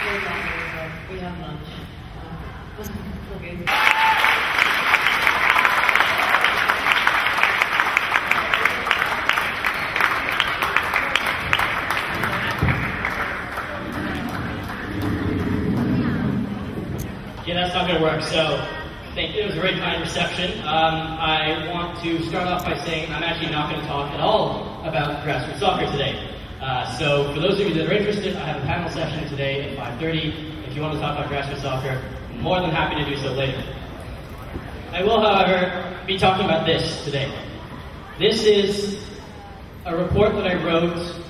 we have lunch. Okay. Yeah, that's not going to work. So, thank you. It was a very kind reception. I want to start off by saying I'm actually not going to talk at all about grassroots soccer today. So, for those of you that are interested, I have a panel session today at 5:30. If you want to talk about grassroots soccer, I'm more than happy to do so later. I will, however, be talking about this today. This is a report that I wrote.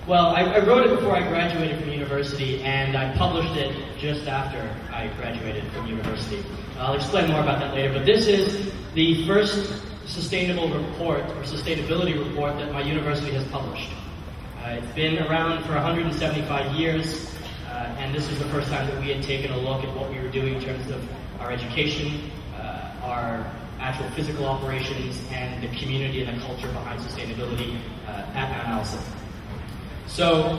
Well, I wrote it before I graduated from university, and I published it just after I graduated from university. I'll explain more about that later, but this is the first sustainable report, or sustainability report, that my university has published. It's been around for 175 years, and this is the first time that we had taken a look at what we were doing in terms of our education, our actual physical operations, and the community and the culture behind sustainability at Mount Allison. So,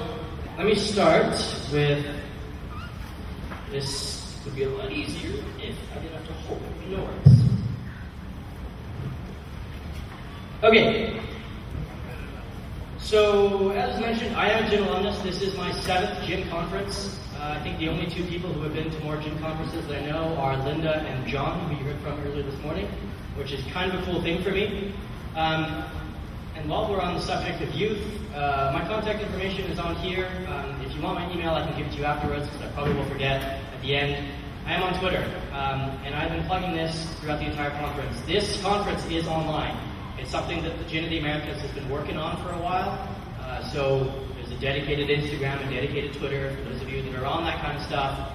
let me start with this. Would be a lot easier if I didn't have to hold the notes. Okay. So, as mentioned, I am a GIN alumnus. This is my 7th GIN conference. I think the only 2 people who have been to more GIN conferences that I know are Linda and John, who you heard from earlier this morning, which is kind of a cool thing for me. And while we're on the subject of youth, my contact information is on here. If you want my email, I can give it to you afterwards, because I probably will forget at the end. I am on Twitter, and I've been plugging this throughout the entire conference. This conference is online. It's something that the GIN of the Americas has been working on for a while. So there's a dedicated Instagram and dedicated Twitter for those of you that are on that kind of stuff.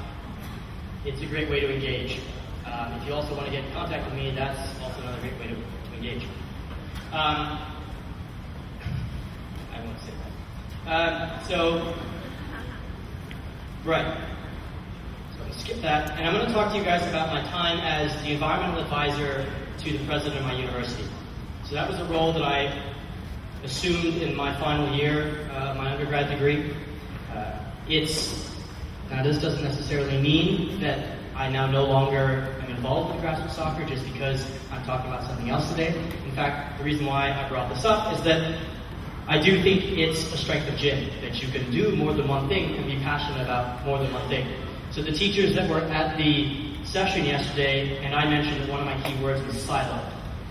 It's a great way to engage. If you also want to get in contact with me, that's also another great way to engage. I won't say that. Right. So I'm going to skip that, and I'm going to talk to you guys about my time as the environmental advisor to the president of my university. So that was a role that I assumed in my final year of my undergrad degree. Now this doesn't necessarily mean that I now no longer am involved with grassroots soccer just because I'm talking about something else today. In fact, the reason why I brought this up is that I do think it's a strength of GIN, that you can do more than one thing and be passionate about more than one thing. So the teachers that were at the session yesterday, and I mentioned that one of my key words was silo.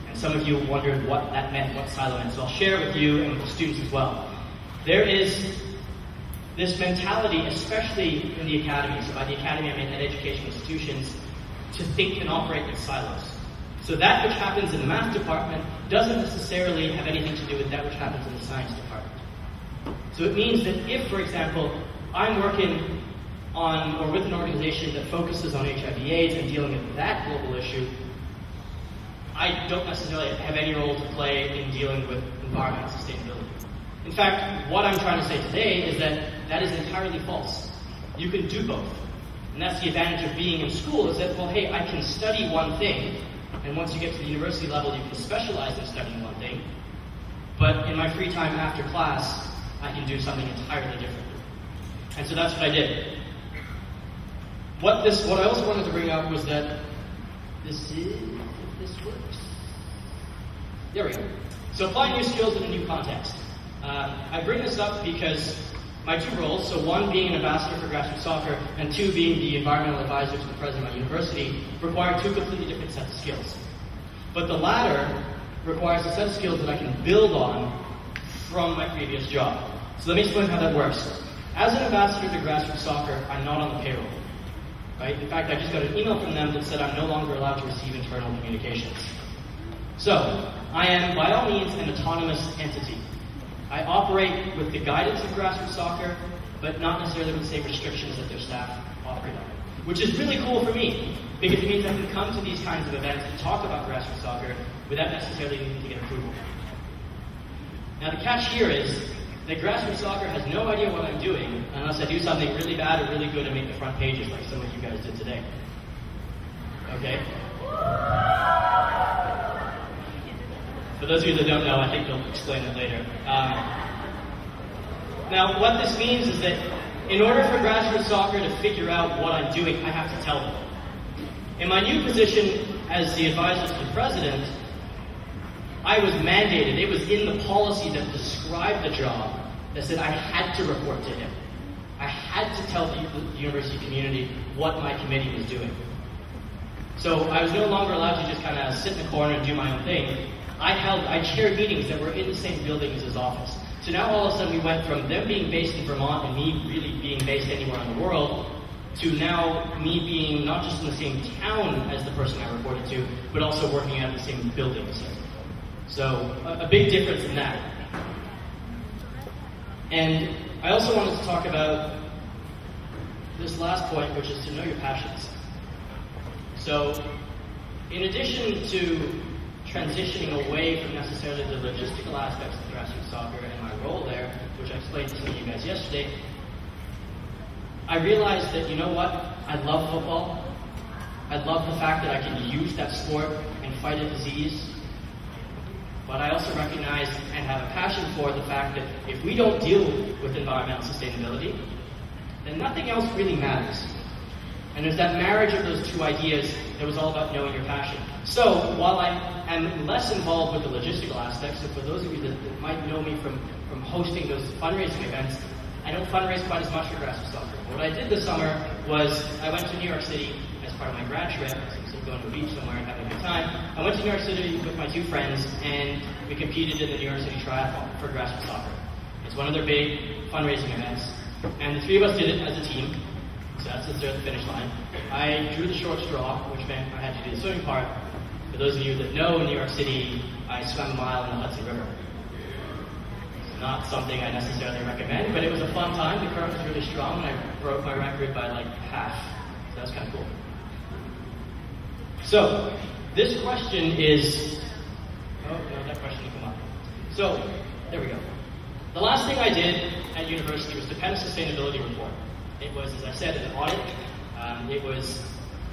And some of you wondered what that meant, what silo meant. So I'll share it with you and with the students as well. There is this mentality, especially in the academy. So by the academy, I mean at educational institutions, to think and operate in silos. So that which happens in the math department doesn't necessarily have anything to do with that which happens in the science department. So it means that if, for example, I'm working on or with an organization that focuses on HIV/AIDS and dealing with that global issue, I don't necessarily have any role to play in dealing with environmental sustainability. In fact, what I'm trying to say today is that that is entirely false. You can do both. And that's the advantage of being in school, is that, well, hey, I can study one thing, and once you get to the university level, you can specialize in studying one thing. But in my free time after class, I can do something entirely different. And so that's what I did. What I also wanted to bring up was that this works. There we go. So applying new skills in a new context. I bring this up because my 2 roles, so 1 being an ambassador for grassroots soccer, and 2 being the environmental advisor to the president of my university, require 2 completely different sets of skills. But the latter requires a set of skills that I can build on from my previous job. So let me explain how that works. As an ambassador to grassroots soccer, I'm not on the payroll. Right? In fact, I just got an email from them that said I'm no longer allowed to receive internal communications. So, I am by all means an autonomous entity. I operate with the guidance of grassroots soccer, but not necessarily with the same restrictions that their staff operate on. Which is really cool for me, because it means I can come to these kinds of events and talk about grassroots soccer without necessarily needing to get approval. Now the catch here is that grassroots soccer has no idea what I'm doing unless I do something really bad or really good and make the front pages like some of you guys did today. Okay? For those of you that don't know, I think they'll explain it later. Now, what this means is that in order for grassroots soccer to figure out what I'm doing, I have to tell them. In my new position as the advisor to the president, I was mandated, it was in the policy that described the job, that said I had to report to him. I had to tell the university community what my committee was doing. So I was no longer allowed to just kind of sit in the corner and do my own thing. I chaired meetings that were in the same building as his office. So now all of a sudden we went from them being based in Vermont and me really being based anywhere in the world to now me being not just in the same town as the person I reported to, but also working at the same building. So a big difference in that. And I also wanted to talk about this last point, which is to know your passions. So in addition to transitioning away from necessarily the logistical aspects of grassroots soccer and my role there, which I explained to some of you guys yesterday, I realized that, you know what, I love football. I love the fact that I can use that sport and fight a disease. But I also recognize and have a passion for the fact that if we don't deal with environmental sustainability, then nothing else really matters. And there's that marriage of those two ideas that was all about knowing your passion. So while I am less involved with the logistical aspects, so for those of you that might know me from hosting those fundraising events, I don't fundraise quite as much for grassroots soccer. What I did this summer was I went to New York City as part of my grad trip, so going to the beach somewhere and having a good time. I went to New York City with my two friends, and we competed in the New York City Triathlon for grassroots soccer. It's one of their big fundraising events, and the three of us did it as a team. So that's there at the finish line. I drew the short straw, which meant I had to do the swimming part. For those of you that know, in New York City, I swam a mile in the Hudson River. It's not something I necessarily recommend, but it was a fun time. The current was really strong, and I broke my record by like half. So that's kind of cool. So, this question is... Oh, no, that question didn't come up. So, there we go. The last thing I did at university was to pen a sustainability report. It was, as I said, an audit. It was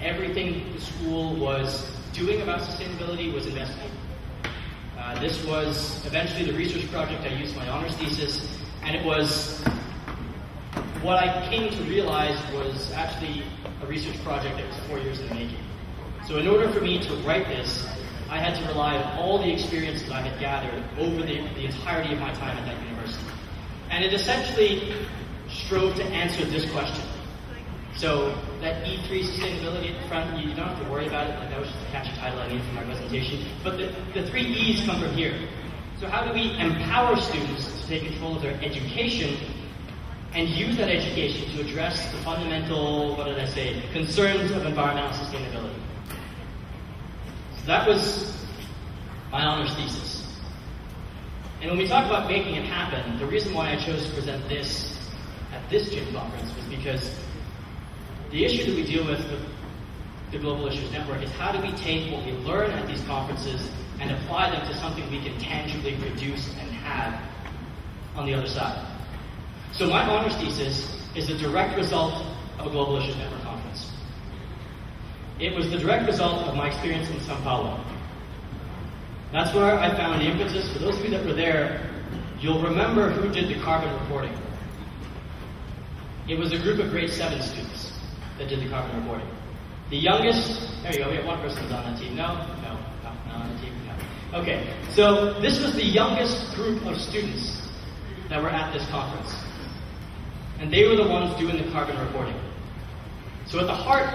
everything the school was doing about sustainability was investigated. This was eventually the research project I used for my honors thesis, and it was what I came to realize was actually a research project that was 4 years in the making. So in order for me to write this, I had to rely on all the experiences I had gathered over the entirety of my time at that university. And it essentially strove to answer this question. So that E3 sustainability at the front, you don't have to worry about it. Like that was just a catchy title I needed for my presentation. But the three E's come from here. So how do we empower students to take control of their education and use that education to address the fundamental, concerns of environmental sustainability? So that was my honors thesis. And when we talk about making it happen, the reason why I chose to present this at this GIN conference was because the issue that we deal with the Global Issues Network is how do we take what we learn at these conferences and apply them to something we can tangibly produce and have on the other side. So my honors thesis is the direct result of a Global Issues Network conference. It was the direct result of my experience in Sao Paulo. That's where I found the impetus. For those of you that were there, you'll remember who did the carbon reporting. It was a group of grade 7 students that did the carbon reporting. The youngest, there you go, we have one person who's on that team. No, not on the team, no. Okay, so this was the youngest group of students that were at this conference. And they were the ones doing the carbon reporting. So at the heart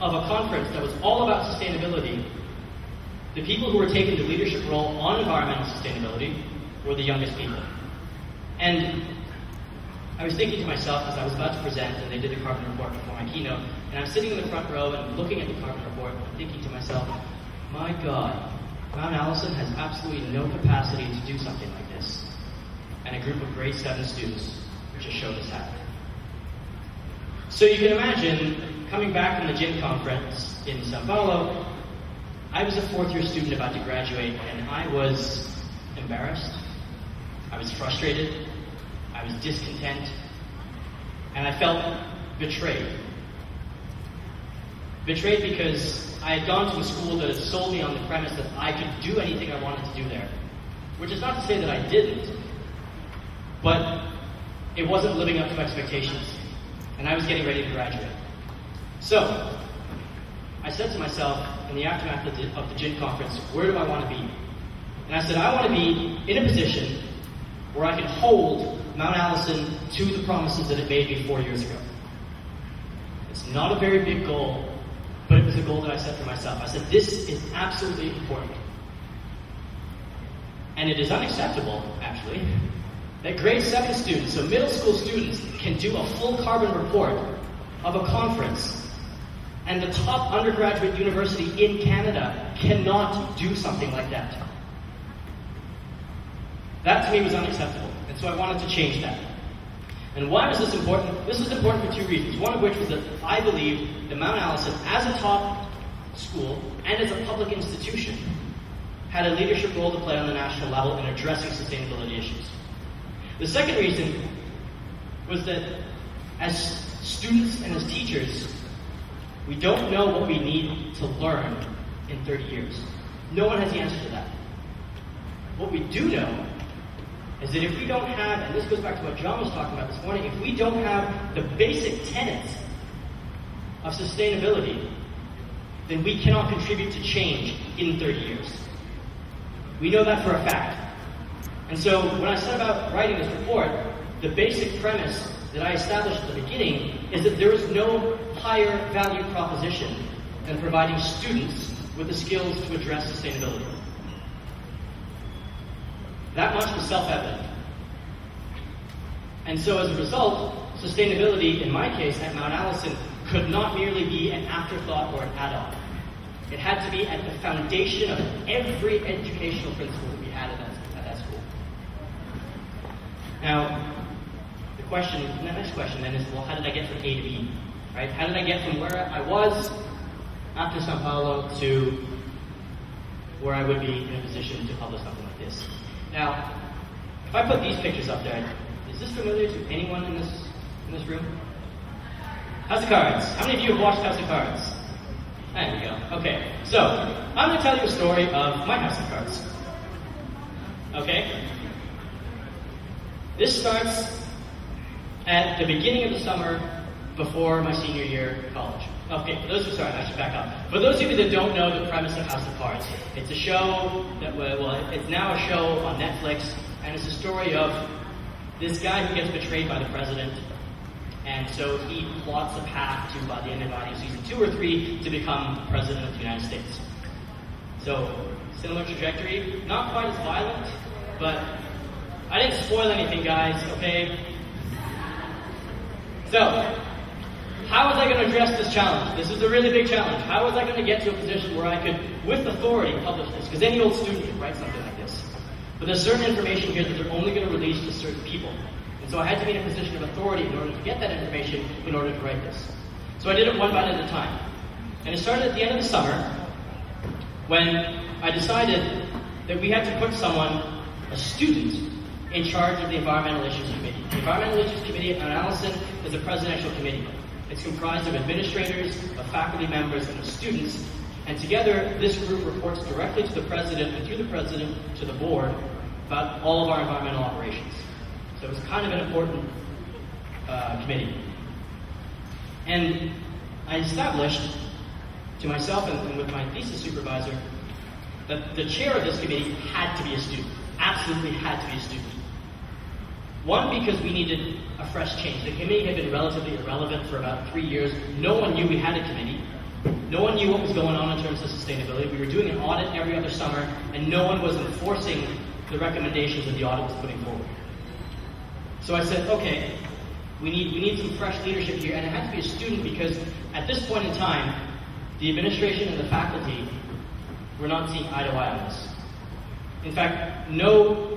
of a conference that was all about sustainability, the people who were taking the leadership role on environmental sustainability were the youngest people. And I was thinking to myself as I was about to present, and they did the carbon report before my keynote, and I'm sitting in the front row and looking at the carbon report and thinking to myself, my God, Mount Allison has absolutely no capacity to do something like this. And a group of grade 7 students just showed us how. So you can imagine, coming back from the GIN conference in Sao Paulo, I was a 4th year student about to graduate, and I was embarrassed, I was frustrated, I was discontent, and I felt betrayed. Betrayed because I had gone to a school that had sold me on the premise that I could do anything I wanted to do there. Which is not to say that I didn't, but it wasn't living up to expectations, and I was getting ready to graduate. So, I said to myself, in the aftermath of the GIN conference, where do I want to be? And I said, I want to be in a position where I can hold Mount Allison to the promises that it made me 4 years ago. It's not a very big goal, but it was a goal that I set for myself. I said, this is absolutely important. And it is unacceptable, actually, that grade 7 students, so middle school students, can do a full carbon report of a conference, and the top undergraduate university in Canada cannot do something like that. That to me was unacceptable, and so I wanted to change that. And why was this important? This was important for 2 reasons. One of which was that I believed that Mount Allison, as a top school and as a public institution, had a leadership role to play on the national level in addressing sustainability issues. The second reason was that as students and as teachers, we don't know what we need to learn in 30 years. No one has the answer to that. What we do know is that if we don't have, and this goes back to what John was talking about this morning, if we don't have the basic tenets of sustainability, then we cannot contribute to change in 30 years. We know that for a fact. And so when I set about writing this report, the basic premise that I established at the beginning is that there is no higher value proposition than providing students with the skills to address sustainability. That much was self-evident. And so as a result, sustainability, in my case, at Mount Allison, could not merely be an afterthought or an add-on. It had to be at the foundation of every educational principle that we had at that school. Now, the next question then is, well, how did I get from A to B? Right? How did I get from where I was after Sao Paulo to where I would be in a position to publish something like this? Now, if I put these pictures up there, is this familiar to anyone in this room? House of Cards. How many of you have watched House of Cards? There we go. Okay, so I'm going to tell you a story of my House of Cards. Okay? This starts at the beginning of the summer before my senior year of college. Okay, I should back up. For those of you that don't know the premise of House of Cards, it's a show that, it's now a show on Netflix, and it's a story of this guy who gets betrayed by the president, and so he plots a path to, by the end of either season 2 or 3, to become president of the United States. So, similar trajectory, not quite as violent, but I didn't spoil anything, guys, okay? So, how was I going to address this challenge? This is a really big challenge. How was I going to get to a position where I could, with authority, publish this? Because any old student could write something like this. But there's certain information here that they're only going to release to certain people. And so I had to be in a position of authority in order to get that information, in order to write this. So I did it one bite at a time. And it started at the end of the summer, when I decided that we had to put someone, a student, in charge of the Environmental Issues Committee. The Environmental Issues Committee at Mount Allison is a presidential committee. It's comprised of administrators, of faculty members, and of students, and together this group reports directly to the president and through the president to the board about all of our environmental operations. So it's kind of an important committee. And I established to myself and with my thesis supervisor that the chair of this committee had to be a student, absolutely had to be a student. One, because we needed a fresh change. The committee had been relatively irrelevant for about 3 years. No one knew we had a committee. No one knew what was going on in terms of sustainability. We were doing an audit every other summer, and no one was enforcing the recommendations that the audit was putting forward. So I said, okay, we need some fresh leadership here, and it had to be a student because at this point in time, the administration and the faculty were not seeing eye to eye on this. In fact, no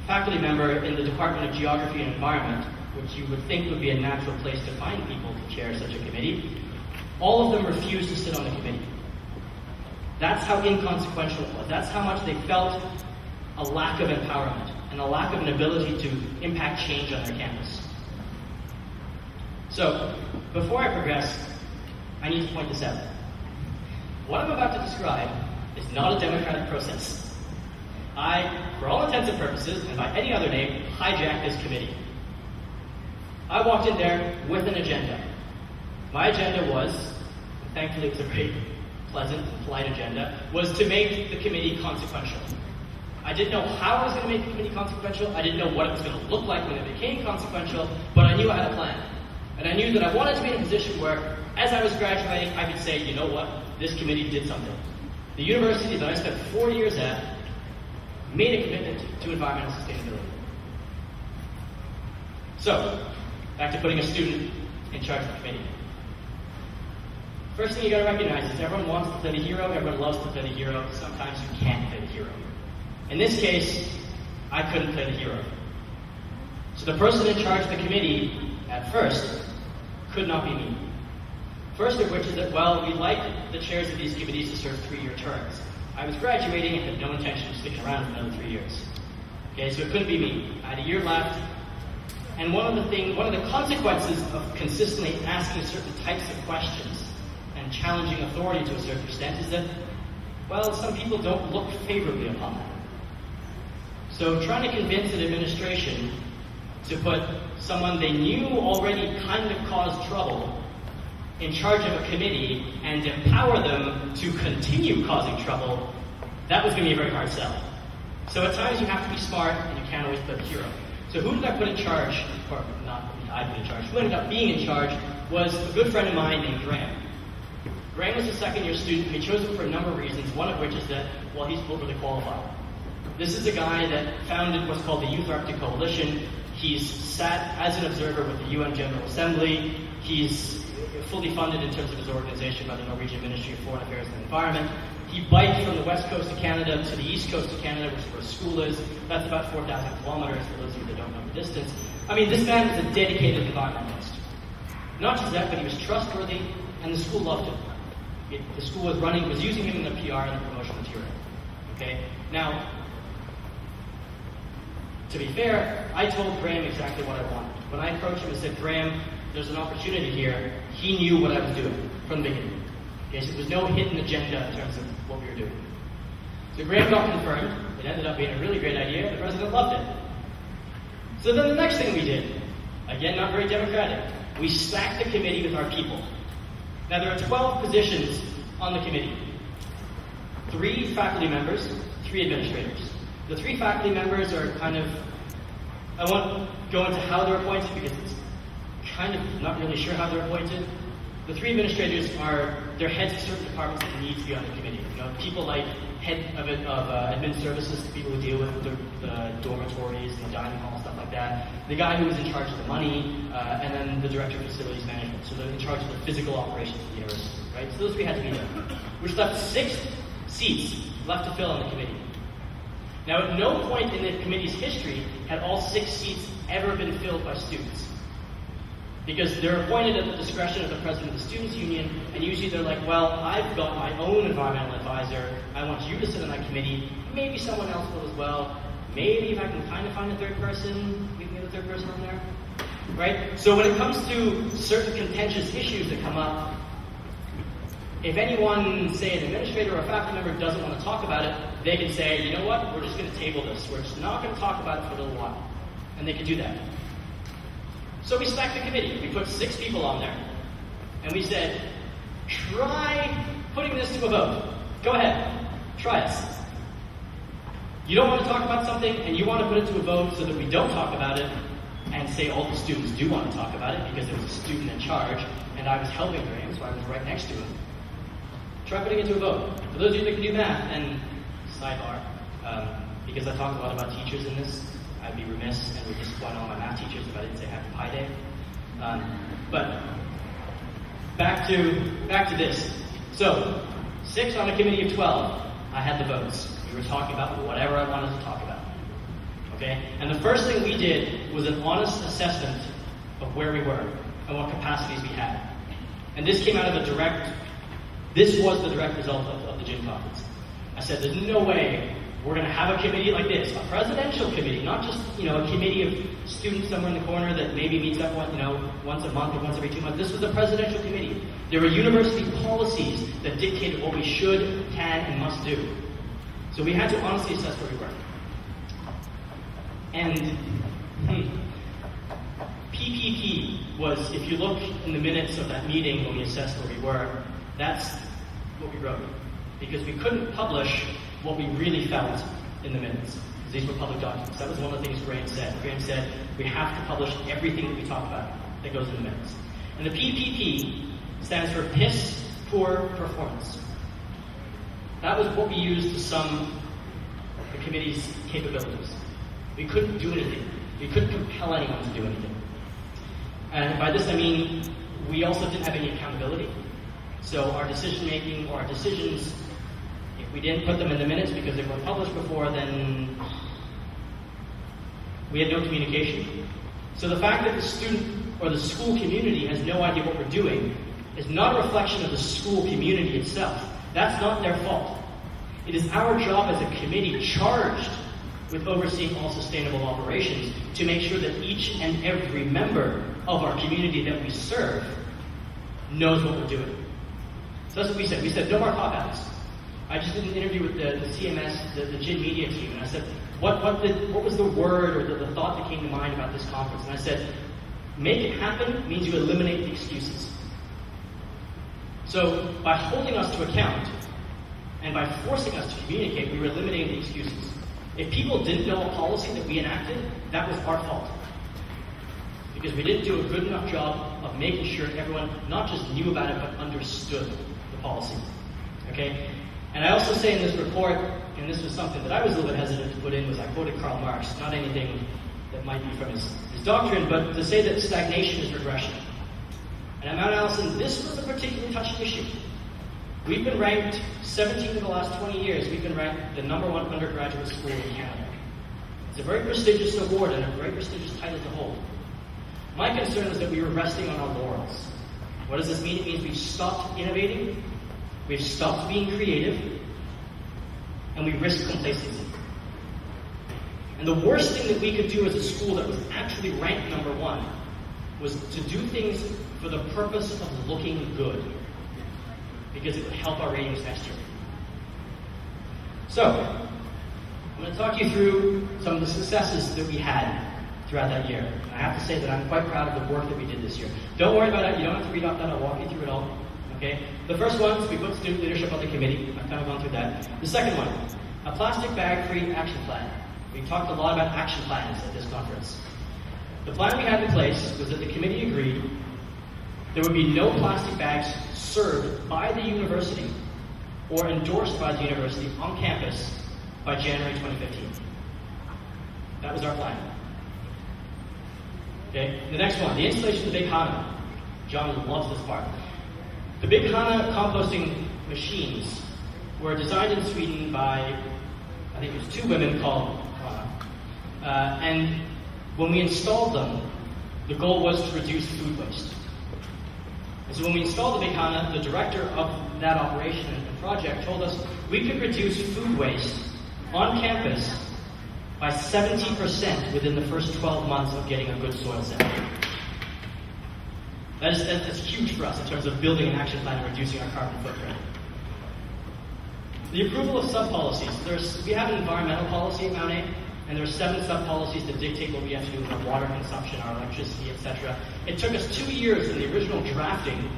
faculty member in the Department of Geography and Environment, which you would think would be a natural place to find people to chair such a committee, all of them refused to sit on the committee. That's how inconsequential it was. That's how much they felt a lack of empowerment and a lack of an ability to impact change on their campus. So, before I progress, I need to point this out. What I'm about to describe is not a democratic process. I, for all intents and purposes, and by any other name, hijacked this committee. I walked in there with an agenda. My agenda was, and thankfully it was a very pleasant and polite agenda, was to make the committee consequential. I didn't know how I was going to make the committee consequential. I didn't know what it was going to look like when it became consequential, but I knew I had a plan. And I knew that I wanted to be in a position where, as I was graduating, I could say, you know what, this committee did something. The university that I spent 4 years at made a commitment to environmental sustainability. So, back to putting a student in charge of the committee. First thing you gotta recognize is everyone wants to play the hero, everyone loves to play the hero, sometimes you can't play the hero. In this case, I couldn't play the hero. So the person in charge of the committee, at first, could not be me. First of which is that, well, we like the chairs of these committees to serve 3-year terms. I was graduating and had no intention of sticking around for another 3 years. Okay, so it couldn't be me. I had a year left, and one of the consequences of consistently asking certain types of questions and challenging authority to a certain extent is that, well, some people don't look favorably upon that. So trying to convince an administration to put someone they knew already kind of caused trouble in charge of a committee and empower them to continue causing trouble, that was going to be a very hard sell. So at times you have to be smart and you can't always play the hero. So who did I put in charge, or not I put in charge, who ended up being in charge was a good friend of mine named Graham. Graham was a second-year student, and he chose him for a number of reasons, one of which is that, well, he's overly qualified. This is a guy that founded what's called the Youth Arctic Coalition. He's sat as an observer with the UN General Assembly. He's fully funded in terms of his organization by the Norwegian Ministry of Foreign Affairs and the Environment. He biked from the west coast of Canada to the east coast of Canada, which is where his school is. That's about 4,000 kilometers for those of you that don't know the distance. I mean, this man was a dedicated environmentalist. Not just that, but he was trustworthy, and the school loved him. The school was using him in the PR and the promotional material. Okay? Now, to be fair, I told Graham exactly what I wanted. When I approached him and said, Graham, there's an opportunity here, he knew what I was doing from the beginning. Okay, so there was no hidden agenda in terms of what we were doing. So Graham got confirmed. It ended up being a really great idea. The president loved it. So then the next thing we did, again, not very democratic, we stacked the committee with our people. Now there are 12 positions on the committee. 3 faculty members, 3 administrators. The 3 faculty members are kind of, I won't go into how they're appointed because it's kind of not really sure how they're appointed. The 3 administrators they're heads of certain departments that need to be on the committee. You know, people like head of admin services, the people who deal with the dormitories and the dining hall, stuff like that. The guy who was in charge of the money, and then the director of facilities management. So they're in charge of the physical operations of the university, right? So those 3 had to be there. Which left 6 seats left to fill on the committee. Now, at no point in the committee's history had all 6 seats ever been filled by students. Because they're appointed at the discretion of the president of the Students' Union, and usually they're like, well, I've got my own environmental advisor, I want you to sit on that committee, maybe someone else will as well, maybe if I can kind of find a 3rd person, we can get a 3rd person on there, right? So when it comes to certain contentious issues that come up, if anyone, say an administrator or a faculty member doesn't want to talk about it, they can say, you know what, we're just going to table this, we're just not going to talk about it for a little while, and they can do that. So we stacked the committee. We put 6 people on there. And we said, try putting this to a vote. Go ahead. Try it. You don't want to talk about something, and you want to put it to a vote so that we don't talk about it, and say all the students do want to talk about it because there was a student in charge, and I was helping Graham, so I was right next to him. Try putting it to a vote. For those of you that can do math, and sidebar, because I talk a lot about teachers in this, I'd be remiss and would disappoint all my math teachers if I didn't say Happy Pi Day. But back to this. So 6 on a committee of 12. I had the votes. We were talking about whatever I wanted to talk about. Okay? And the first thing we did was an honest assessment of where we were and what capacities we had. And this came out of this was the direct result of the GIN conference. I said, there's no way we're going to have a committee like this, a presidential committee, not just, a committee of students somewhere in the corner that maybe meets up once a month or once every 2 months. This was a presidential committee. There were university policies that dictated what we should, can, and must do. So we had to honestly assess where we were. And PPP was, if you look in the minutes of that meeting when we assessed where we were, that's what we wrote. Because we couldn't publish what we really felt in the minutes. Because these were public documents. That was one of the things Graham said. Graham said, we have to publish everything that we talk about that goes in the minutes. And the PPP stands for Piss Poor Performance. That was what we used to sum the committee's capabilities. We couldn't do anything. We couldn't compel anyone to do anything. And by this I mean, we also didn't have any accountability. So our decision making or our decisions, if we didn't put them in the minutes because they weren't published before, then we had no communication. So the fact that the student or the school community has no idea what we're doing is not a reflection of the school community itself. That's not their fault. It is our job as a committee charged with overseeing all sustainable operations to make sure that each and every member of our community that we serve knows what we're doing. So that's what we said. We said, no more cop-outs. I just did an interview with the CMS, the GIN media team, and I said, what was the word or the thought that came to mind about this conference? And I said, make it happen means you eliminate the excuses. So by holding us to account and by forcing us to communicate, we were eliminating the excuses. If people didn't know a policy that we enacted, that was our fault. Because we didn't do a good enough job of making sure everyone not just knew about it, but understood the policy. Okay? And I also say in this report, and this was something that I was a little bit hesitant to put in, was I quoted Karl Marx, not anything that might be from his doctrine, but to say that stagnation is regression. And at Mount Allison, this was a particularly touchy issue. We've been ranked 17 of the last 20 years, we've been ranked the #1 undergraduate school in Canada. It's a very prestigious award and a very prestigious title to hold. My concern is that we were resting on our laurels. What does this mean? It means we've stopped innovating, we've stopped being creative, and we risk complacency. And the worst thing that we could do as a school that was actually ranked #1 was to do things for the purpose of looking good, because it would help our ratings next year. So, I'm going to talk you through some of the successes that we had throughout that year. And I have to say that I'm quite proud of the work that we did this year. Don't worry about it, you don't have to read off that, I'll walk you through it all. Okay? The first one is we put student leadership on the committee. I've kind of gone through that. The second one, a plastic bag-free action plan. We talked a lot about action plans at this conference. The plan we had in place was that the committee agreed there would be no plastic bags served by the university or endorsed by the university on campus by January 2015. That was our plan. Okay, the next one, the installation of the Big Hana. John loves this part. The Big Hana composting machines were designed in Sweden by, I think it was 2 women called Hana. And when we installed them, the goal was to reduce food waste. And so when we installed the Big Hana, the director of that operation and project told us we could reduce food waste on campus by 70% within the first 12 months of getting a good soil sample. That's huge for us in terms of building an action plan and reducing our carbon footprint. The approval of sub-policies. We have an environmental policy at Mount A, and there are 7 sub-policies that dictate what we have to do with our water consumption, our electricity, etc. It took us 2 years in the original drafting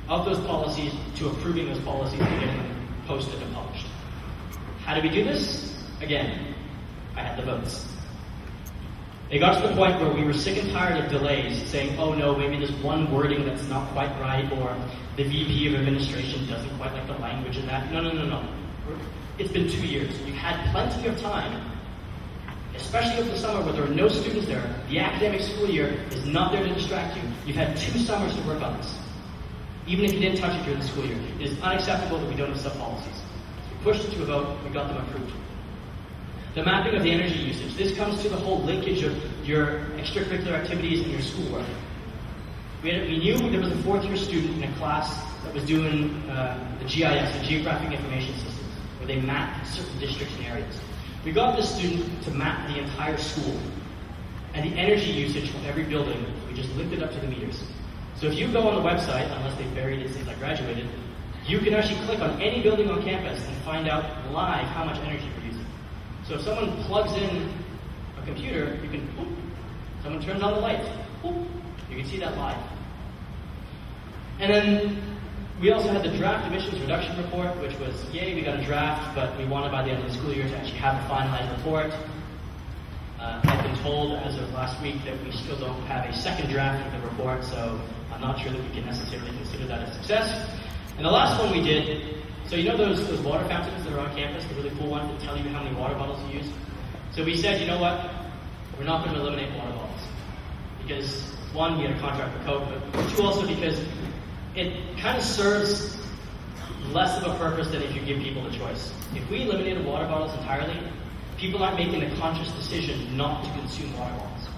of those policies to approving those policies and getting them posted and published. How did we do this? Again, I had the votes. It got to the point where we were sick and tired of delays, saying, oh no, maybe there's one wording that's not quite right, or the VP of administration doesn't quite like the language in that. No. It's been 2 years. We've had plenty of time, especially over the summer where there are no students there. The academic school year is not there to distract you. You've had 2 summers to work on this. Even if you didn't touch it during the school year. It is unacceptable that we don't have sub-policies. We pushed it to a vote, we got them approved. The mapping of the energy usage. This comes to the whole linkage of your extracurricular activities and your schoolwork. We knew there was a 4th-year student in a class that was doing the GIS, the Geographic Information Systems, where they mapped certain districts and areas. We got this student to map the entire school and the energy usage from every building. We just linked it up to the meters. So if you go on the website, unless they buried it since I graduated, you can actually click on any building on campus and find out live how much energy we're using. So if someone plugs in a computer, you can, boop, someone turns on the lights, Boop. You can see that live. And then we also had the draft emissions reduction report, which was, yay, we got a draft, but we wanted by the end of the school year to actually have a finalized report. I've been told as of last week that we still don't have a second draft of the report, so I'm not sure that we can necessarily consider that a success. And the last one we did, so you know those water fountains that are on campus, the really cool ones that tell you how many water bottles you use? So we said, you know what, we're not going to eliminate water bottles. Because one, we had a contract with Coke, but two, also because it kind of serves less of a purpose than if you give people the choice. If we eliminated water bottles entirely, people aren't making a conscious decision not to consume water bottles.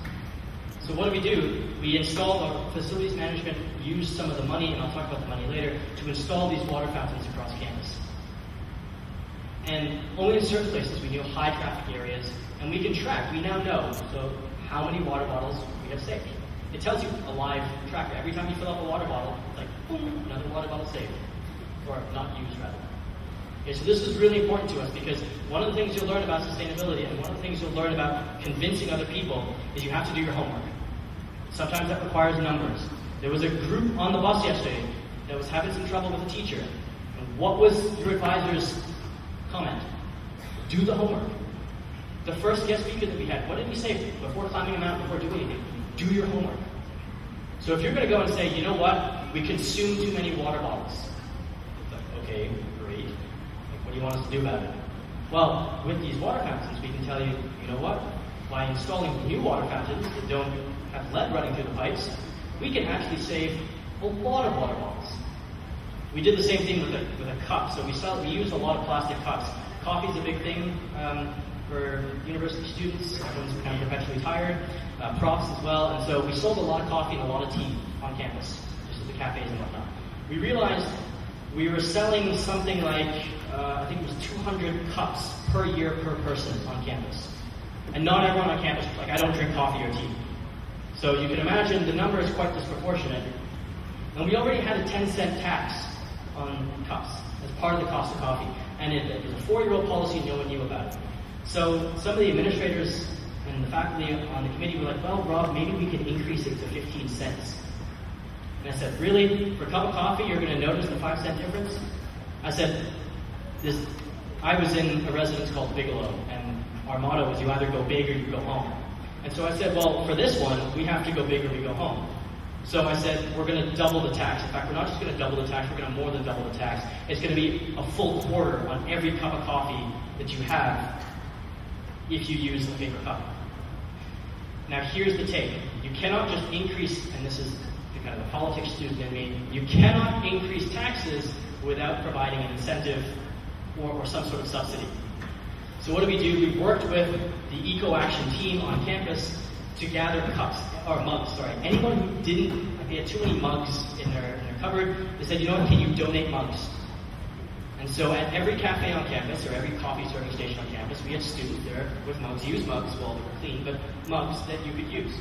So what do? We installed our facilities management, used some of the money, and I'll talk about the money later, to install these water fountains across campus. And only in certain places, we knew high traffic areas, and we can track, we now know, so how many water bottles we have saved. It tells you a live tracker. Every time you fill up a water bottle, it's like, boom, another water bottle saved. Or not used, rather. Okay, so this is really important to us because one of the things you'll learn about sustainability and one of the things you'll learn about convincing other people is you have to do your homework. Sometimes that requires numbers. There was a group on the bus yesterday that was having some trouble with a teacher. And what was your advisor's comment? Do the homework. The first guest speaker that we had, what did we say before climbing a mountain, before doing anything? Do your homework. So if you're going to go and say, you know what, we consume too many water bottles. It's like, okay, great. Like, what do you want us to do about it? Well, with these water fountains, we can tell you, you know what, by installing new water fountains that don't have lead running through the pipes, we can actually save a lot of water bottles. We did the same thing with a cup. So we use a lot of plastic cups. Coffee's a big thing for university students. Everyone's kind of perpetually tired. Profs as well. And so we sold a lot of coffee and a lot of tea on campus, just at the cafes and whatnot. We realized we were selling something like, I think it was 200 cups per year per person on campus. And not everyone on campus was like, I don't drink coffee or tea. So you can imagine the number is quite disproportionate. And we already had a 10-cent tax on cups as part of the cost of coffee. And it was a 4-year-old policy, no one knew about it. So some of the administrators and the faculty on the committee were like, well, Rob, maybe we can increase it to 15 cents. And I said, really? For a cup of coffee, you're going to notice the 5-cent difference? I said, I was in a residence called Bigelow, and our motto was you either go big or you go home. And so I said, well, for this one, we have to go big or we go home. So I said, we're going to double the tax. In fact, we're not just going to double the tax, we're going to more than double the tax. It's going to be a full quarter on every cup of coffee that you have if you use a paper cup. Now here's the take. You cannot just increase, and this is the kind of the politics student in me, you cannot increase taxes without providing an incentive or some sort of subsidy. So what do? We worked with the Eco Action team on campus to gather cups, or mugs, sorry. Anyone who they had too many mugs in their cupboard, they said, you know what, can you donate mugs? And so at every cafe on campus, or every coffee serving station on campus, we had students there with mugs, used mugs, well, they were clean, but mugs that you could use.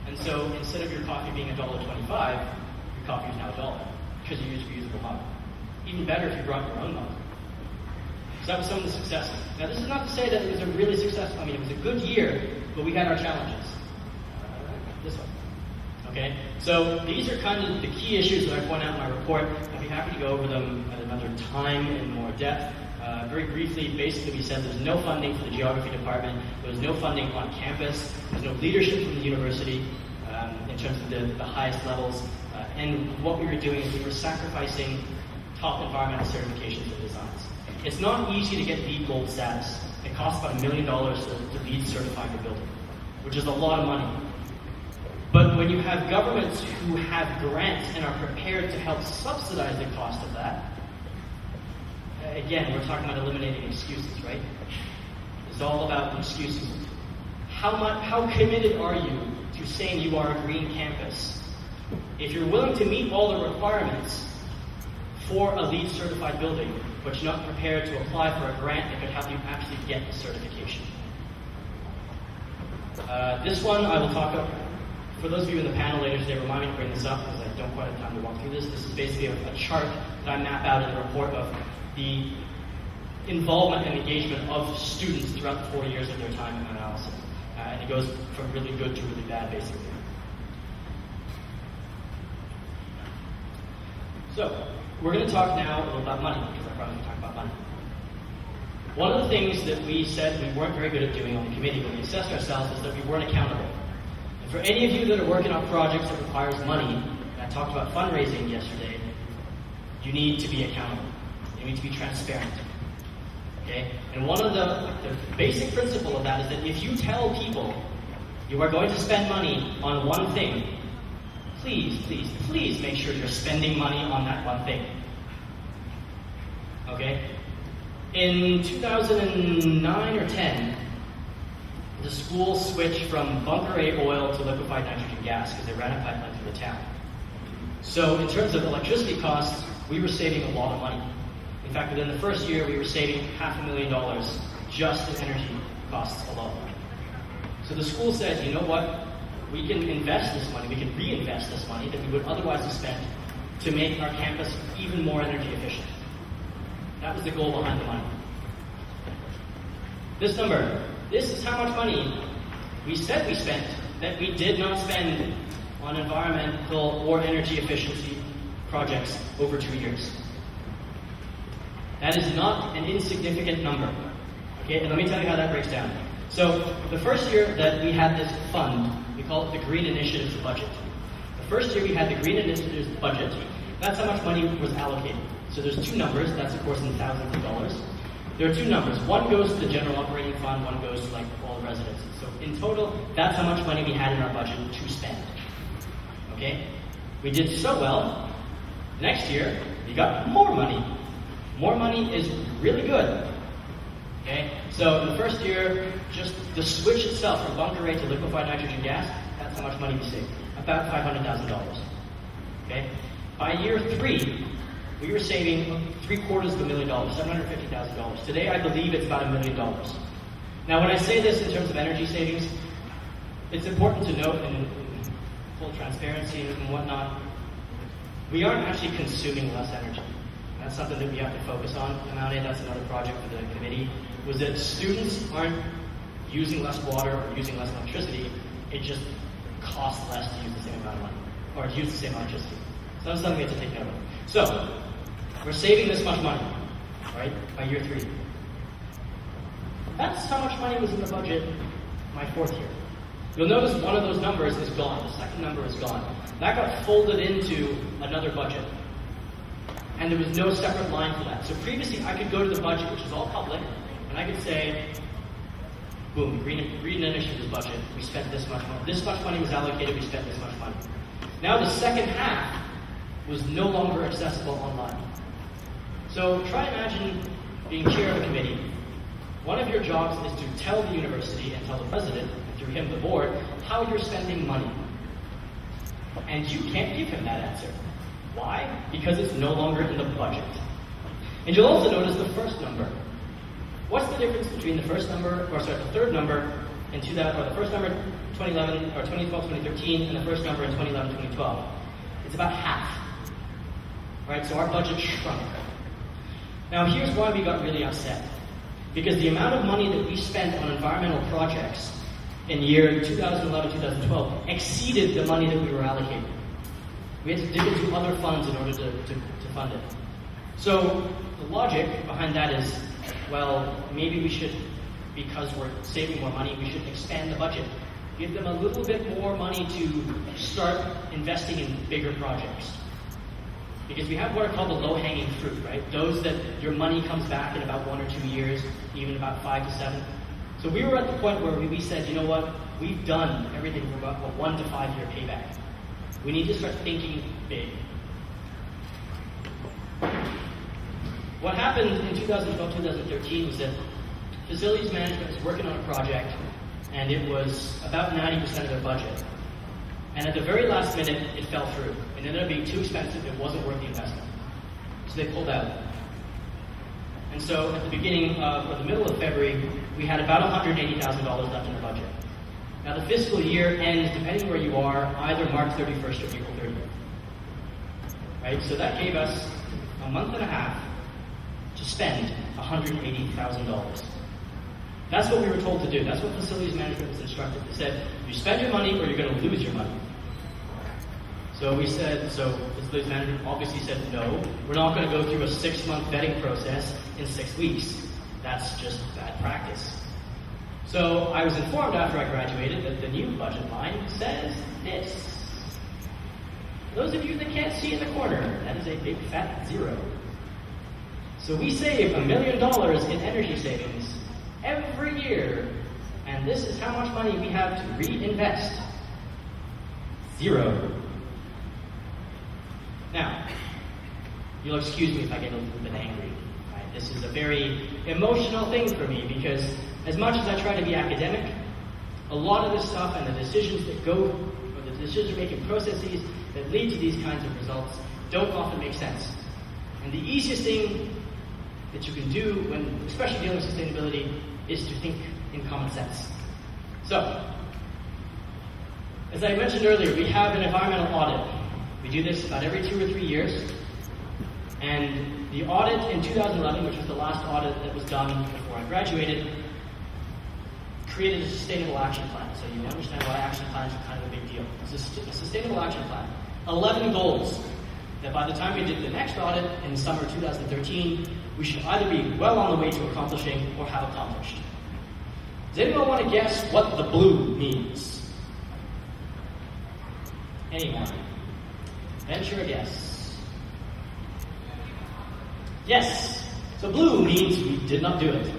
And so instead of your coffee being $1.25, your coffee is now $1, because you used a reusable mug. Even better if you brought your own mug. So that was some of the successes. Now this is not to say that it was a really successful, it was a good year, but we had our challenges. This one. Okay? So these are kind of the key issues that I point out in my report. I'd be happy to go over them at another time in more depth. Very briefly, basically we said there's no funding for the geography department, there's no funding on campus, there's no leadership from the university in terms of the highest levels, and what we were doing is we were sacrificing top environmental certifications and designs. It's not easy to get LEED Gold status. It costs about $1 million to LEED certify your building, which is a lot of money. But when you have governments who have grants and are prepared to help subsidize the cost of that, again, we're talking about eliminating excuses, right? It's all about excuses. How committed are you to saying you are a green campus? If you're willing to meet all the requirements for a LEED certified building, but you're not prepared to apply for a grant that could help you actually get the certification. This one I will talk about. For those of you in the panel later today, remind me to bring this up because I don't quite have time to walk through this. This is basically a chart that I map out in the report of the involvement and engagement of students throughout the 4 years of their time in analysis. And it goes from really good to really bad, basically. So, we're going to talk now a little about money, because I promised to talk about money. One of the things that we said we weren't very good at doing on the committee when we assessed ourselves is that we weren't accountable. And for any of you that are working on projects that requires money, and I talked about fundraising yesterday, you need to be accountable. You need to be transparent. Okay? And one of the basic principle of that is that if you tell people you are going to spend money on one thing, please, please, please make sure you're spending money on that one thing. Okay? In 2009 or 10, the school switched from bunker A oil to liquefied nitrogen gas because they ran a pipeline through the town. So in terms of electricity costs, we were saving a lot of money. In fact, within the first year, we were saving $500,000 just in energy costs alone. So the school said, you know what? We can invest this money, we can reinvest this money that we would otherwise have spent to make our campus even more energy efficient. That was the goal behind the money. This number, this is how much money we said we spent that we did not spend on environmental or energy efficiency projects over 2 years. That is not an insignificant number. Okay, and let me tell you how that breaks down. So the first year that we had this fund, we call it the Green Initiatives Budget. The first year we had the Green Initiatives Budget, that's how much money was allocated. So there's two numbers, that's of course in thousands of dollars. There are two numbers. One goes to the general operating fund, one goes to like all the residences. So in total, that's how much money we had in our budget to spend. Okay? We did so well, next year we got more money. More money is really good. Okay? So in the first year, just the switch itself from bunker A to liquefied nitrogen gas, that's how much money we saved. About $500,000. Okay? By year 3, we were saving $750,000. $750,000. Today, I believe it's about $1 million. Now, when I say this in terms of energy savings, it's important to note, in full transparency and whatnot, we aren't actually consuming less energy. That's something that we have to focus on. And that's another project for the committee, was that students aren't using less water or using less electricity. It just costs less to use the same amount of money, or to use the same electricity. So that's something we have to take note of. So, we're saving this much money, right, by year 3. That's how much money was in the budget my 4th year. You'll notice one of those numbers is gone. The second number is gone. That got folded into another budget. And there was no separate line for that. So previously, I could go to the budget, which is all public, and I could say, boom, Green Initiatives budget, we spent this much money. This much money was allocated, we spent this much money. Now the second half was no longer accessible online. So try imagine being chair of a committee. One of your jobs is to tell the university and tell the president, and through him the board, how you're spending money. And you can't give him that answer. Why? Because it's no longer in the budget. And you'll also notice the first number. What's the difference between the first number, the third number in the first number 2011 or 2012, 2013, and the first number in 2011, 2012? It's about half. Right? So our budget shrunk. Now here's why we got really upset. Because the amount of money that we spent on environmental projects in year 2011, 2012 exceeded the money that we were allocated. We had to dig into other funds in order to fund it. So the logic behind that is, well, maybe we should, because we're saving more money, we should expand the budget. Give them a little bit more money to start investing in bigger projects. Because we have what are called the low-hanging fruit, right? Those that your money comes back in about 1 or 2 years, even about 5 to 7. So we were at the point where we said, you know what? We've done everything for about a 1 to 5 year payback. We need to start thinking big. What happened in 2012, 2013 was that facilities management was working on a project, and it was about 90% of their budget. And at the very last minute, it fell through. It ended up being too expensive, it wasn't worth the investment. So they pulled out. And so at the beginning of, or the middle of February, we had about $180,000 left in the budget. Now the fiscal year ends, depending where you are, either March 31st or April 30th. Right? So that gave us a month and a half to spend $180,000. That's what we were told to do. That's what facilities management was instructed. They said, you spend your money or you're going to lose your money. So we said, so the facilities manager obviously said, no, we're not going to go through a 6-month vetting process in 6 weeks. That's just bad practice. So I was informed after I graduated that the new budget line says this. Those of you that can't see in the corner, that is a big fat 0. So we save $1 million in energy savings every year, and this is how much money we have to reinvest. 0. Now, you'll excuse me if I get a little bit angry. Right? This is a very emotional thing for me because as much as I try to be academic, a lot of this stuff and the decisions that go, or the decision-making processes that lead to these kinds of results don't often make sense. And the easiest thing that you can do when, especially dealing with sustainability, is to think in common sense. So, as I mentioned earlier, we have an environmental audit. We do this about every 2 or 3 years. And the audit in 2011, which was the last audit that was done before I graduated, created a sustainable action plan. So you understand why action plans are kind of a big deal. It's a sustainable action plan. 11 goals that by the time we did the next audit in summer 2013, we should either be well on the way to accomplishing or have accomplished. Does anyone want to guess what the blue means? Anyone? Venture a guess. Yes. So blue means we did not do it.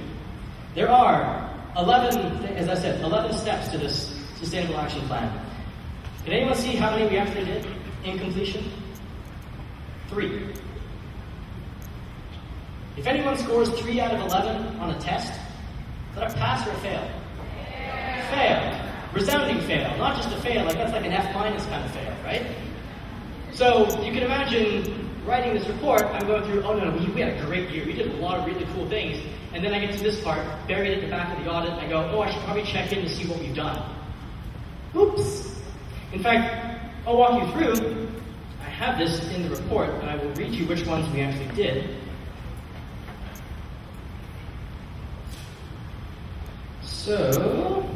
There are 11, as I said, 11 steps to this sustainable action plan. Can anyone see how many we actually did in completion? 3. If anyone scores 3 out of 11 on a test, is that a pass or a fail? Fail. Resounding fail. Not just a fail, like that's like an F- kind of fail, right? So you can imagine writing this report, I'm going through, oh no, we had a great year, we did a lot of really cool things, and then I get to this part, buried at the back of the audit, and I go, oh, I should probably check in to see what we've done. Oops. In fact, I'll walk you through. I have this in the report, and I will read you which ones we actually did. So,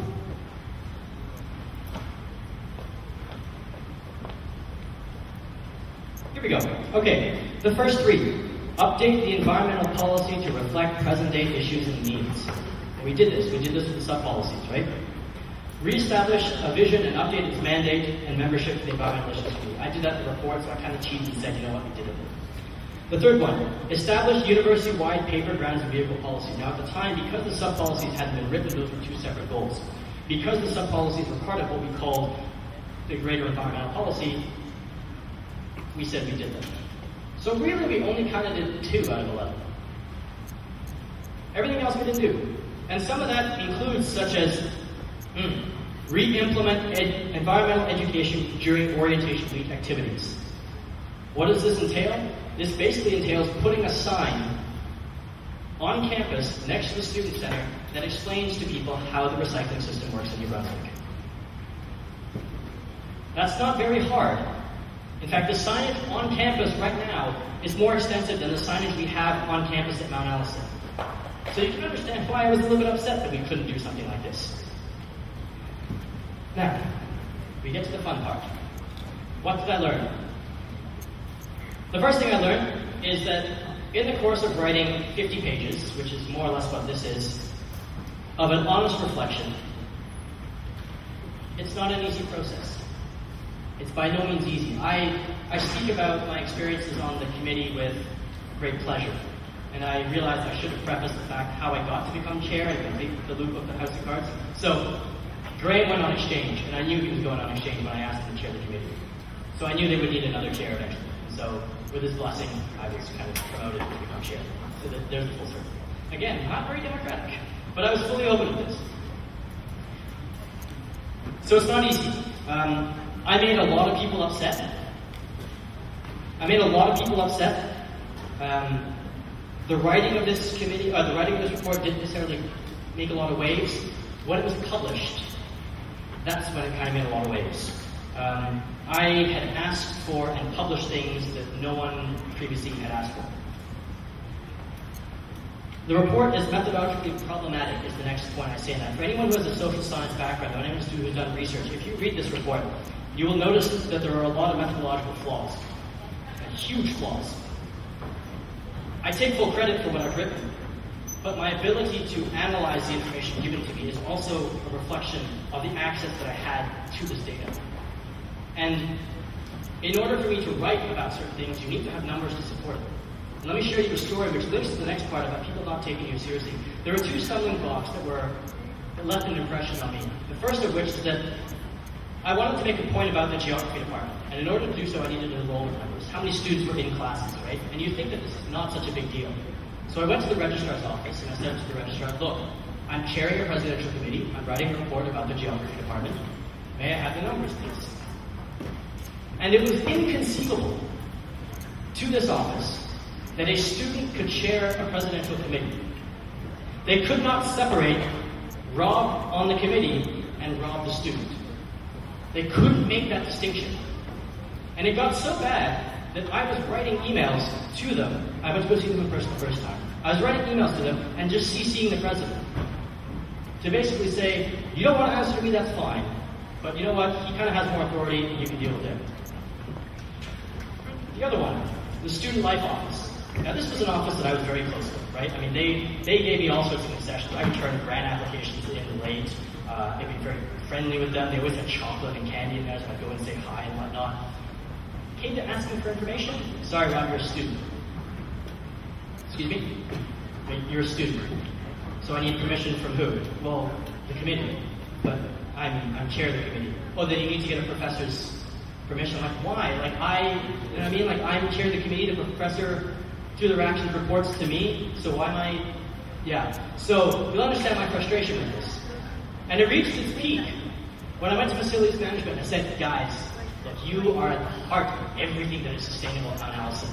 here we go. Okay, the first 3. Update the environmental policy to reflect present-day issues and needs. And we did this with the sub-policies, right? Reestablish a vision and update its mandate and membership to the Environmental Issues Committee. I did that in the report, so I kind of cheated and said, you know what, we did it. The third one, establish university-wide paper, grounds, and vehicle policy. Now at the time, because the sub-policies hadn't been written, those were 2 separate goals. Because the sub-policies were part of what we called the greater environmental policy, we said we did them. So really, we only kind of did 2 out of 11. Everything else we didn't do. And some of that includes such as re-implement environmental education during orientation week activities. What does this entail? This basically entails putting a sign on campus next to the student center that explains to people how the recycling system works in New Brunswick. That's not very hard. In fact, the signage on campus right now is more extensive than the signage we have on campus at Mount Allison. So you can understand why I was a little bit upset that we couldn't do something like this. Now, we get to the fun part. What did I learn? The first thing I learned is that in the course of writing 50 pages, which is more or less what this is, of an honest reflection, it's not an easy process. It's by no means easy. I speak about my experiences on the committee with great pleasure. And I realized I should have prefaced the fact how I got to become chair and complete the loop of the House of Cards. So, Graham went on exchange, and I knew he was going on exchange when I asked him to chair the committee. So I knew they would need another chair eventually. So, with his blessing, I was kind of promoted to become chair. So there's the full circle. Again, not very democratic, but I was fully open to this. So it's not easy. I made a lot of people upset. The writing of this committee, the writing of this report didn't necessarily make a lot of waves. When it was published, that's when it kind of made a lot of waves. I had asked for and published things that no one previously had asked for. The report is methodologically problematic is the next point I say in that. For anyone who has a social science background, or anyone who's done research, if you read this report, you will notice that there are a lot of methodological flaws, and huge flaws. I take full credit for what I've written, but my ability to analyze the information given to me is also a reflection of the access that I had to this data. And in order for me to write about certain things, you need to have numbers to support it. And let me share you a story which links to the next part about people not taking you seriously. There were two stumbling blocks that left an impression on me. The first of which is that I wanted to make a point about the geography department. And in order to do so, I needed enrollment numbers. How many students were in classes, right? And you think that this is not such a big deal. So I went to the registrar's office and I said to the registrar, look, I'm chairing a presidential committee. I'm writing a report about the geography department. May I have the numbers, please? And it was inconceivable to this office that a student could chair a presidential committee. They could not separate Rob on the committee and Rob the student. They couldn't make that distinction. And it got so bad that I was writing emails to them. I went to go see them in person the first time. I was writing emails to them and just CCing the president to basically say, you don't want to answer to me, that's fine. But you know what? He kind of has more authority and you can deal with him. The other one, the student life office. Now this was an office that I was very close with, right? I mean, they gave me all sorts of concessions. I returned grant applications in late. They'd be very friendly with them. They always had chocolate and candy in there, so I'd go and say hi and whatnot. Came to asking for information. Sorry, Rob, you're a student. Excuse me? Wait, you're a student. So I need permission from who? Well, the committee. But I'm chair of the committee. Oh, then you need to get a professor's permission. I'm like, why? Like you know what I mean? Like I'm chair of the committee, the professor through the reactions reports to me, so why am I, yeah. So you'll understand my frustration with this. And it reached its peak when I went to facilities management and I said, guys, look, you are at the heart of everything that is sustainable analysis.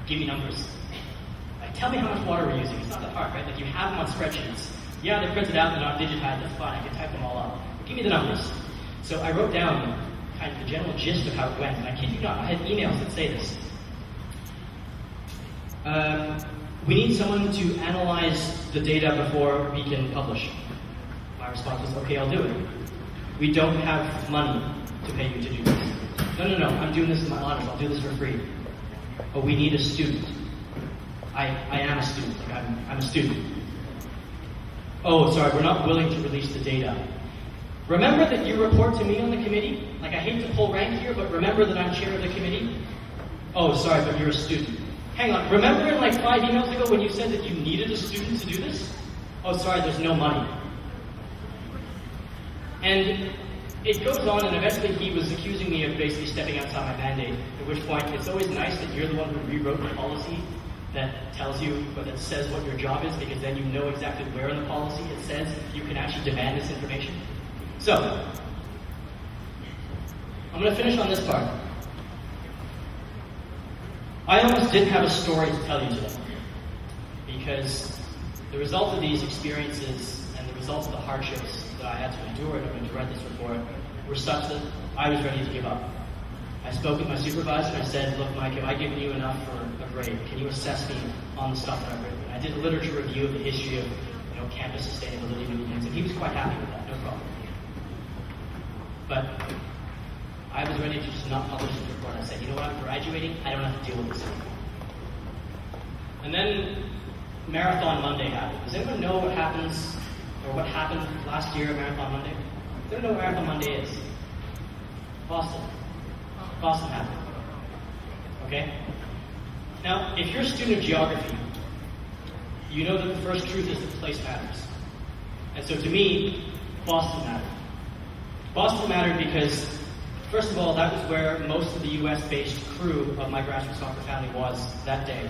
Give me numbers. Like, tell me how much water we're using. It's not that hard, right? Like you have them on spreadsheets. Yeah, they're printed out, they're not digitized, that's fine, I can type them all up. But give me the numbers. So I wrote down kind of the general gist of how it went, and I kid you not, I had emails that say this. We need someone to analyze the data before we can publish. My response was, okay, I'll do it. We don't have money to pay you to do this. No, I'm doing this in my honors, I'll do this for free. But we need a student. I am a student, like I'm a student. Oh, sorry, we're not willing to release the data. Remember that you report to me on the committee? Like, I hate to pull rank here, but remember that I'm chair of the committee? Oh, sorry, but you're a student. Hang on, remember in like 5 emails ago when you said that you needed a student to do this? Oh, sorry, there's no money. And it goes on, and eventually he was accusing me of basically stepping outside my mandate, at which point it's always nice that you're the one who rewrote the policy that tells you, or that says what your job is, because then you know exactly where in the policy it says you can actually demand this information. So, I'm going to finish on this part. I almost didn't have a story to tell you today, because the result of these experiences and the results of the hardships that I had to endure in order to write this report were such that I was ready to give up. I spoke with my supervisor and I said, look, Mike, have I given you enough for a grade? Can you assess me on the stuff that I've written? And I did a literature review of the history of campus sustainability movements, and he was quite happy with that, no problem. But I was ready to just not publish this report. I said, you know what, I'm graduating, I don't have to deal with this anymore. And then Marathon Monday happened. Does anyone know what happens, or what happened last year at Marathon Monday? Does anyone know what Marathon Monday is? Boston. Boston happened. Okay? Now, if you're a student of geography, you know that the first truth is that place matters. And so to me, Boston mattered. Boston mattered because, first of all, that was where most of the US-based crew of my graduate soccer family was that day.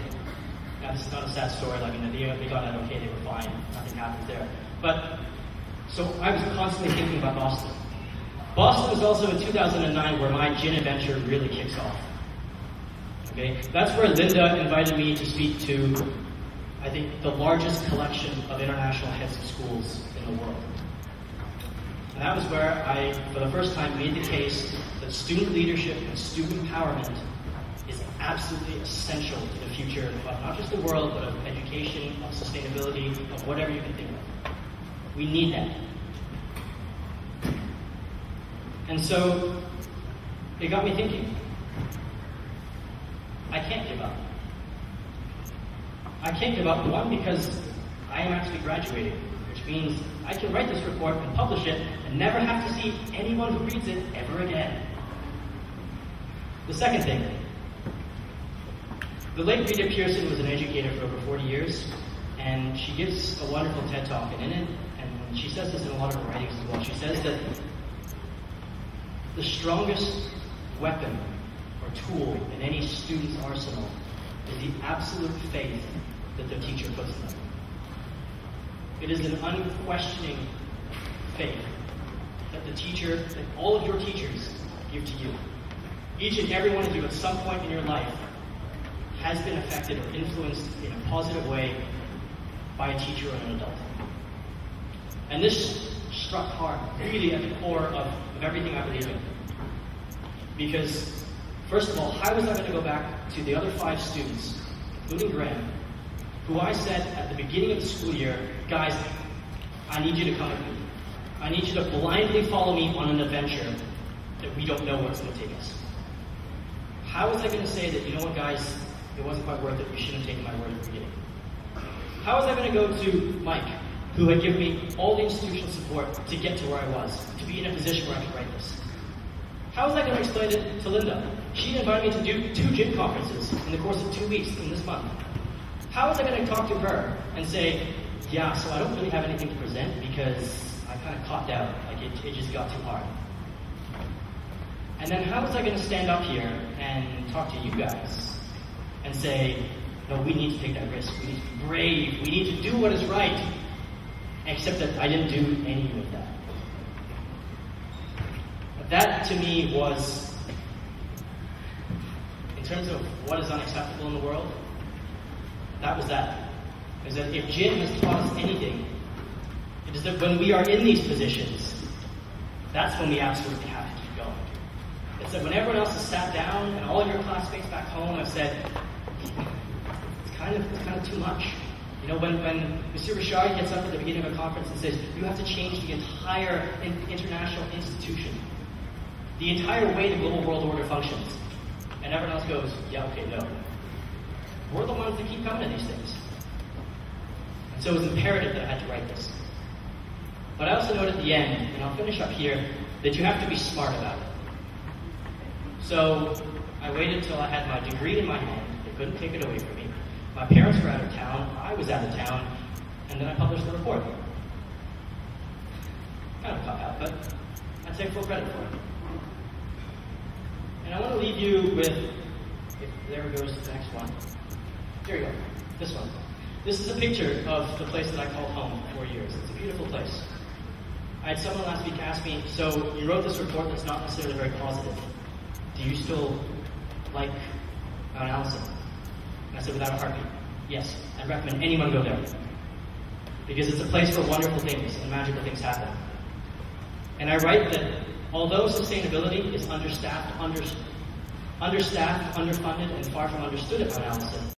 Now, this is not a sad story, like, they got out okay, they were fine, nothing happened there. But, so I was constantly thinking about Boston. Boston was also in 2009 where my GIN adventure really kicks off. Okay? That's where Linda invited me to speak to, I think, the largest collection of international heads of schools in the world. And that was where I, for the first time, made the case that student leadership and student empowerment is absolutely essential to the future of not just the world, but of education, of sustainability, of whatever you can think of. We need that. And so it got me thinking, I can't give up. I can't give up, one, because I am actually graduating, which means I can write this report and publish it and never have to see anyone who reads it ever again. The second thing, the late Rita Pearson was an educator for over 40 years, and she gives a wonderful TED Talk, and in it, and she says this in a lot of her writings as well, she says that the strongest weapon or tool in any student's arsenal is the absolute faith that their teacher puts in them. It is an unquestioning faith that the teacher, that all of your teachers give to you. Each and every one of you at some point in your life has been affected or influenced in a positive way by a teacher or an adult. And this struck hard, really at the core of everything I believe in. Because, first of all, how was I going to go back to the other 5 students, including Graham, who I said at the beginning of the school year, guys, I need you to come with me. I need you to blindly follow me on an adventure that we don't know where it's going to take us. How was I going to say that, you know what, guys, it wasn't quite worth it, you shouldn't have taken my word at the beginning? How was I going to go to Mike, who had given me all the institutional support to get to where I was, to be in a position where I could write this? How was I going to explain it to Linda? She invited me to do 2 GIN conferences in the course of 2 weeks in this month. How was I going to talk to her and say, yeah, so I don't really have anything to present because I kind of copped out, like it just got too hard. And then how was I going to stand up here and talk to you guys and say, no, we need to take that risk, we need to be brave, we need to do what is right, except that I didn't do any of that. That to me was, in terms of what is unacceptable in the world, that was that. Is that if GIN has taught us anything, it is that when we are in these positions, that's when we absolutely have to keep going. It's that when everyone else has sat down and all of your classmates back home have said, it's kind of too much. You know, when Monsieur Richard gets up at the beginning of a conference and says, you have to change the entire international institution, the entire way the global world order functions, and everyone else goes, yeah, okay, no. We're the ones that keep coming to these things. And so it was imperative that I had to write this. But I also note at the end, and I'll finish up here, that you have to be smart about it. So I waited until I had my degree in my hand. They couldn't take it away from me. My parents were out of town, I was out of town, and then I published the report. Kind of a cop-out, but I take full credit for it. And I want to leave you with, if there goes the next one. Here you go, this one. This is a picture of the place that I called home for 4 years. It's a beautiful place. I had someone last week ask me, so you wrote this report that's not necessarily very positive. Do you still like Mount Allison? And I said, without a heartbeat, yes. I'd recommend anyone go there. Because it's a place where wonderful things and magical things happen. And I write that although sustainability is understaffed, underfunded, and far from understood at Mount Allison,